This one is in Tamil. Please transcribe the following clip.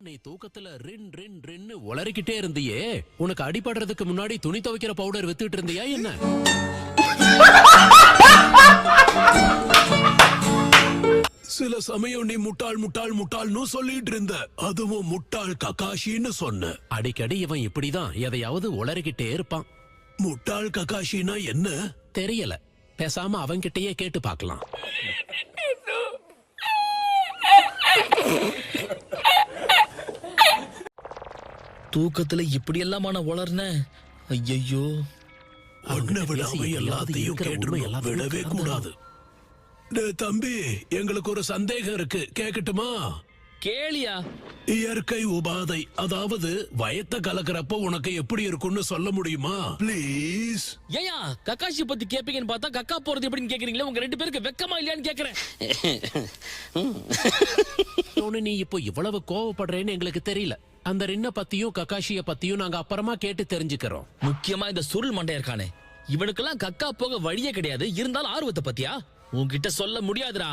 நீ தூக்கத்துல ரின் ரின் ரின்னு உளறிக்கிட்டே இருந்தியே, உனக்கு அடிபடுறதுக்கு முன்னாடி துணி துவைக்கிற பவுடர் வித்துட்டு இருந்தியா என்ன? சில சமயம் நீ முட்டாள் முட்டாள் முட்டாள்னு சொல்லிட்டு இருந்த, அதுவும் முட்டாள் ககாஷின்னு சொன்ன. அடிக்கடி இவன் இப்படிதான் எதையாவது உளறிக்கிட்டே இருப்பான். முட்டாள் ககாஷினா என்ன தெரியல, பேசாம அவன்கிட்டயே கேட்டு பார்க்கலாம். தூக்கத்துல இப்படி எல்லாம் வளர்ன. ஐயோ, எல்லாத்தையும் விடவே கூடாது. தம்பி, எங்களுக்கு ஒரு சந்தேகம் இருக்கு, கேக்கட்டுமா? கேளியா. இயற்கை உபாதை, அதாவது வயத்த கலக்கிறப்ப உனக்கு எப்படி இருக்கும்னு சொல்ல முடியுமா ப்ளீஸ்? ஏயா கக்காஷி பத்தி கேப்பீங்கன்னு பார்த்தா கக்கா போறது எப்படின்னு கேக்குறீங்களா? உங்க ரெண்டு பேருக்கு வெக்கமா இல்லையான்னு கேக்குறேன். நீ இப்போ இவ்வளவு கோவப்படுறேன்னு எங்களுக்கு தெரியல. அந்த ரின்ன பத்தியும் கக்காஷிய பத்தியும் நாங்க அப்புறமா கேட்டு தெரிஞ்சுக்கிறோம். முக்கியமா இந்த சுருள் மண்டை இருக்கானே, இவனுக்கெல்லாம் கக்கா போக வழியே கிடையாது. இருந்தாலும் ஆர்வத்தை பத்தியா உன்கிட்ட சொல்ல முடியாதுடா.